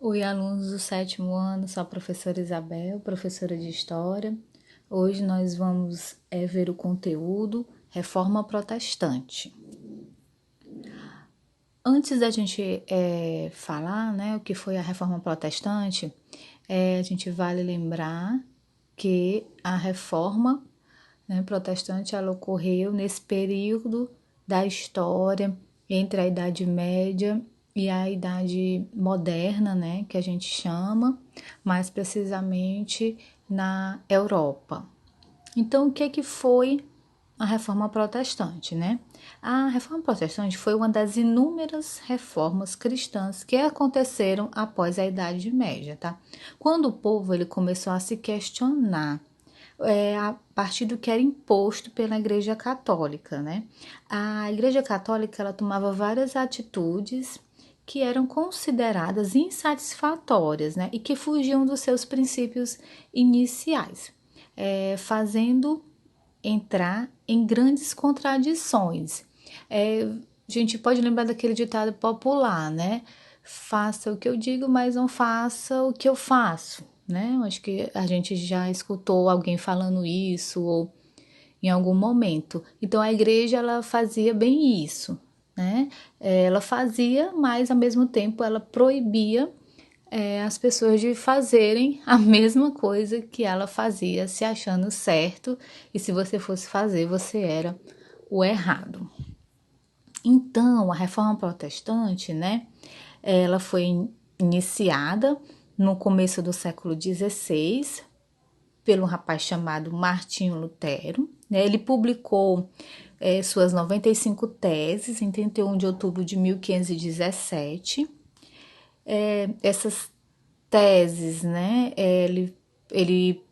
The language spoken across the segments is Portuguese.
Oi, alunos do sétimo ano, sou a professora Isabel, professora de História. Hoje nós vamos ver o conteúdo Reforma Protestante. Antes da gente falar, o que foi a Reforma Protestante, a gente vale lembrar que a Reforma protestante ela ocorreu nesse período da história entre a Idade Média e a Idade Moderna, que a gente chama, mais precisamente na Europa. Então, o que foi a Reforma Protestante, A Reforma Protestante foi uma das inúmeras reformas cristãs que aconteceram após a Idade Média, tá? Quando o povo ele começou a se questionar a partir do que era imposto pela Igreja Católica, A Igreja Católica ela tomava várias atitudes que eram consideradas insatisfatórias, e que fugiam dos seus princípios iniciais, fazendo entrar em grandes contradições. A gente pode lembrar daquele ditado popular, Faça o que eu digo, mas não faça o que eu faço, Eu acho que a gente já escutou alguém falando isso ou em algum momento. Então a igreja ela fazia bem isso, Ela fazia, mas ao mesmo tempo ela proibia as pessoas de fazerem a mesma coisa que ela fazia, se achando certo, e se você fosse fazer, você era o errado. Então, a Reforma Protestante, ela foi iniciada no começo do século XVI pelo rapaz chamado Martinho Lutero. Ele publicou suas 95 teses em 31 de outubro de 1517. Essas teses, ele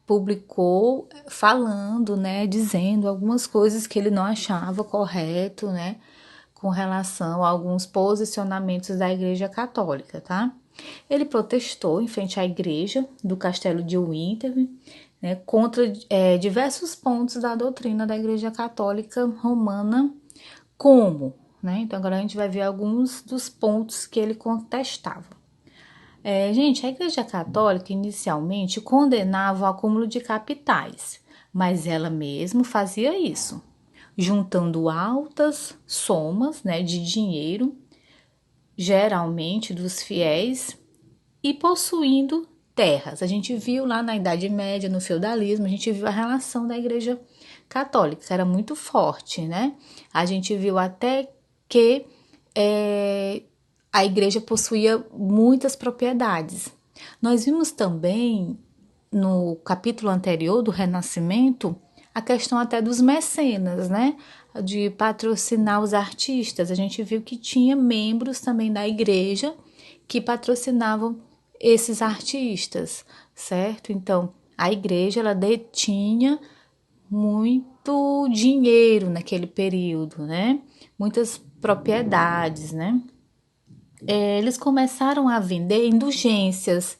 publicou falando, dizendo algumas coisas que ele não achava correto, com relação a alguns posicionamentos da Igreja Católica, tá? Ele protestou em frente à igreja do Castelo de Winter, contra diversos pontos da doutrina da Igreja Católica Romana, como, Então agora a gente vai ver alguns dos pontos que ele contestava. Gente, a Igreja Católica inicialmente condenava o acúmulo de capitais, mas ela mesma fazia isso, juntando altas somas de dinheiro, geralmente dos fiéis, e possuindo terras. A gente viu lá na Idade Média, no feudalismo, a gente viu a relação da Igreja Católica, que era muito forte, A gente viu até que a igreja possuía muitas propriedades. Nós vimos também, no capítulo anterior do Renascimento, a questão até dos mecenas, De patrocinar os artistas. A gente viu que tinha membros também da igreja que patrocinavam esses artistas, certo? Então, a igreja, ela detinha muito dinheiro naquele período, Muitas propriedades, Eles começaram a vender indulgências,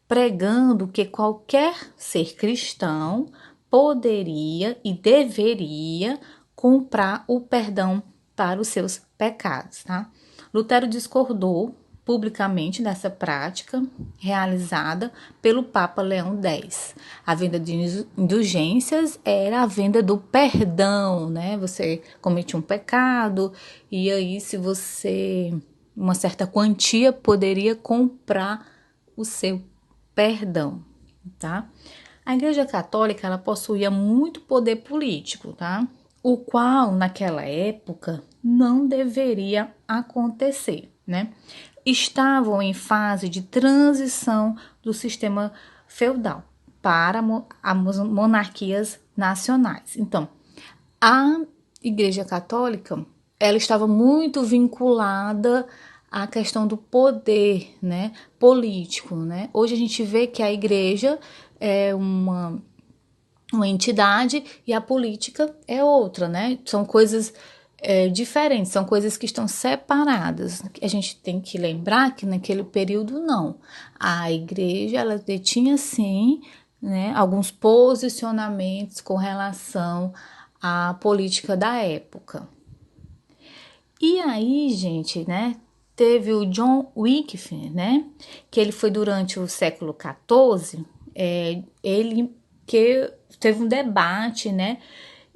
pregando que qualquer ser cristão poderia e deveria comprar o perdão para os seus pecados, tá? Lutero discordou publicamente dessa prática realizada pelo Papa Leão X. A venda de indulgências era a venda do perdão, Você cometia um pecado e aí se você uma certa quantia poderia comprar o seu perdão, tá? A Igreja Católica ela possuía muito poder político, tá? O qual naquela época não deveria acontecer, Estavam em fase de transição do sistema feudal para as monarquias nacionais. Então, a Igreja Católica ela estava muito vinculada à questão do poder, político, Hoje a gente vê que a igreja é uma entidade e a política é outra, São coisas diferentes, são coisas que estão separadas. A gente tem que lembrar que naquele período não. A igreja ela detinha sim, alguns posicionamentos com relação à política da época. E aí, gente, teve o John Wycliffe, né, que ele foi durante o século XIV, ele que teve um debate, né,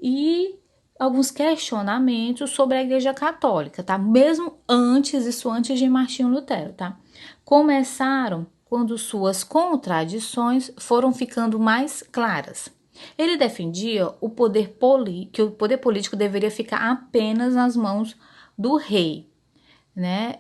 e alguns questionamentos sobre a Igreja Católica, tá? Mesmo antes de Martinho Lutero, tá? Começaram quando suas contradições foram ficando mais claras. Ele defendia que o poder político deveria ficar apenas nas mãos do rei, né?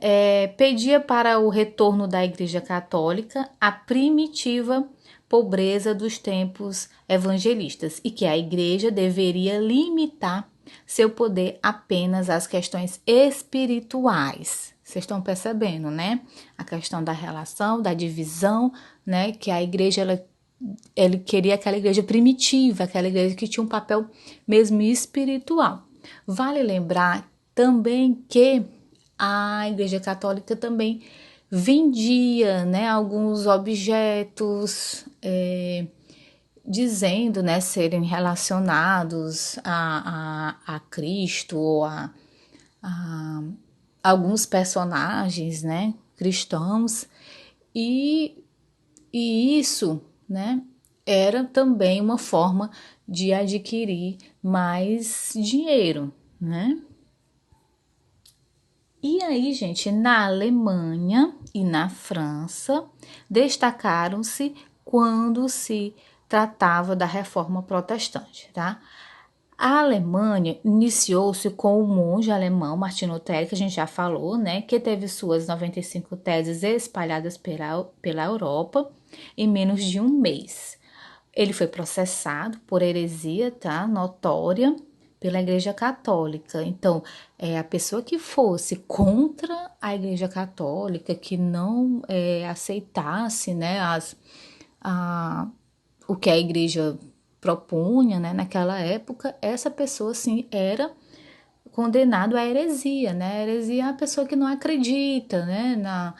Pedia para o retorno da Igreja Católica à primitiva pobreza dos tempos evangelistas e que a Igreja deveria limitar seu poder apenas às questões espirituais. Vocês estão percebendo, né? A questão da relação, da divisão, né? Que a Igreja ele queria aquela igreja primitiva, aquela igreja que tinha um papel mesmo espiritual. Vale lembrar também que a Igreja Católica também vendia, né, alguns objetos, dizendo, né, serem relacionados a Cristo ou a alguns personagens, né, cristãos, e isso, né, era também uma forma de adquirir mais dinheiro, né? E aí, gente, na Alemanha e na França destacaram-se quando se tratava da reforma protestante, tá? A Alemanha iniciou-se com o monge alemão Martinho Lutero, que a gente já falou, né, que teve suas 95 teses espalhadas pela Europa em menos de um mês. Ele foi processado por heresia, tá, notória, pela Igreja Católica. Então, a pessoa que fosse contra a Igreja Católica, que não aceitasse, né, o que a Igreja propunha, né, naquela época, essa pessoa, sim, era condenado à heresia, né? A heresia é a pessoa que não acredita, né,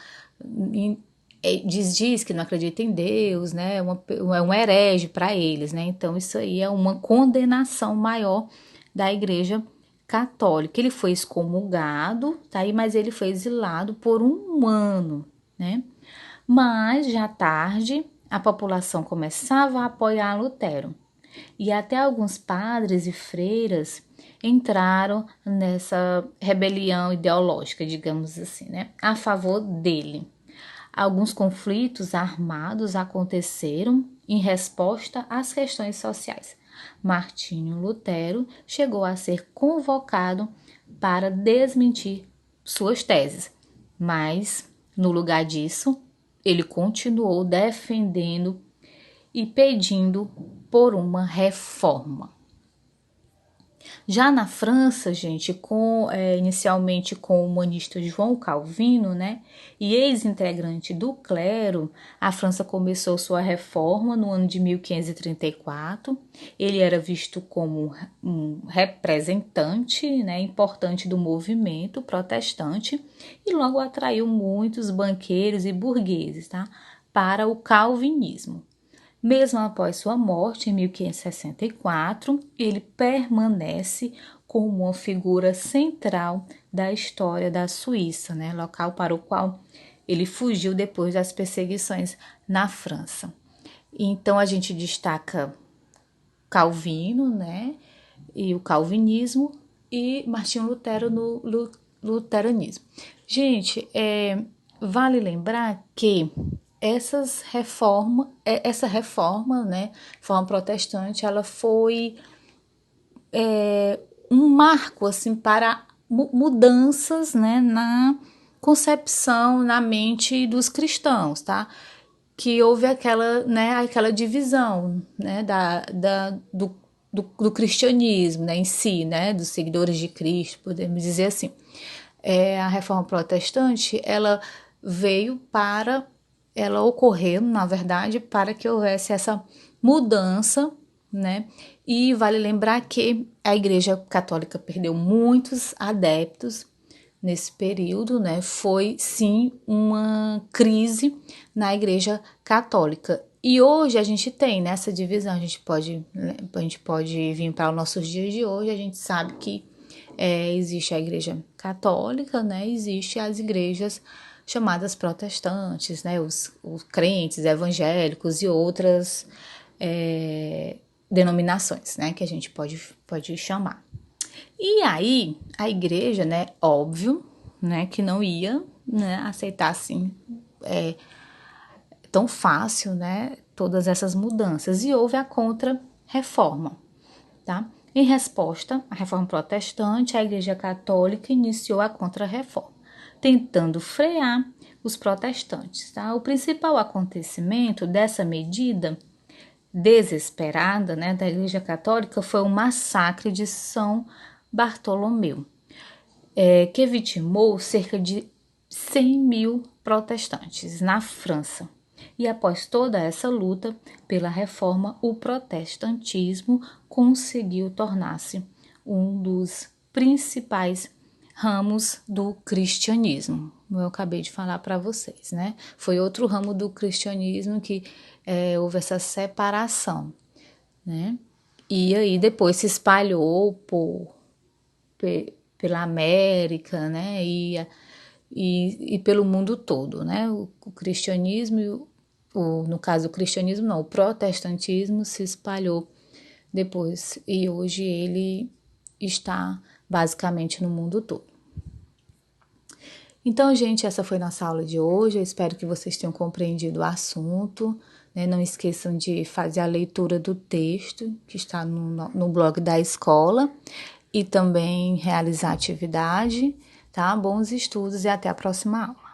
diz que não acredita em Deus, né? É um herege para eles, né? Então, isso aí é uma condenação maior da Igreja Católica. Ele foi excomungado, tá aí, mas ele foi exilado por um ano, né? Mas já tarde, a população começava a apoiar Lutero. E até alguns padres e freiras entraram nessa rebelião ideológica, digamos assim, né? A favor dele. Alguns conflitos armados aconteceram em resposta às questões sociais. Martinho Lutero chegou a ser convocado para desmentir suas teses, mas, no lugar disso, ele continuou defendendo e pedindo por uma reforma. Já na França, gente, inicialmente com o humanista João Calvino, né, e ex-integrante do clero, a França começou sua reforma no ano de 1534. Ele era visto como um representante, né, importante do movimento protestante e logo atraiu muitos banqueiros e burgueses, tá, para o calvinismo. Mesmo após sua morte, em 1564, ele permanece como uma figura central da história da Suíça, né, local para o qual ele fugiu depois das perseguições na França. Então, a gente destaca Calvino, né, e o calvinismo, e Martinho Lutero no luteranismo. Gente, vale lembrar que essa reforma, né, reforma protestante, ela foi um marco assim para mudanças, né, na concepção, na mente dos cristãos, tá? Que houve aquela divisão, né, do cristianismo, né, em si, né, dos seguidores de Cristo, podemos dizer assim. A reforma protestante, ela ocorreu, na verdade, para que houvesse essa mudança, né? E vale lembrar que a Igreja Católica perdeu muitos adeptos nesse período, né? Foi sim uma crise na Igreja Católica. E hoje a gente tem nessa divisão, a gente pode vir para os nossos dias de hoje, a gente sabe que Existe a Igreja Católica, né? Existe as igrejas chamadas protestantes, né? Os crentes evangélicos e outras denominações, né? Que a gente pode chamar. E aí, a igreja, né? Óbvio, né? Que não ia, né, aceitar assim tão fácil, né? Todas essas mudanças. E houve a contra-reforma, tá? Em resposta à reforma protestante, a Igreja Católica iniciou a contra-reforma, tentando frear os protestantes. Tá? O principal acontecimento dessa medida desesperada, né, da Igreja Católica foi o massacre de São Bartolomeu, que vitimou cerca de 100 mil protestantes na França. E após toda essa luta pela reforma, o protestantismo conseguiu tornar-se um dos principais ramos do cristianismo. Como eu acabei de falar para vocês, né? Foi outro ramo do cristianismo que houve essa separação, né? E aí depois se espalhou pela América, né? E pelo mundo todo, né? O cristianismo, no caso o cristianismo não, o protestantismo se espalhou depois e hoje ele está basicamente no mundo todo. Então, gente, essa foi nossa aula de hoje. Eu espero que vocês tenham compreendido o assunto, né? Não esqueçam de fazer a leitura do texto que está no blog da escola e também realizar a atividade, tá? Bons estudos e até a próxima aula.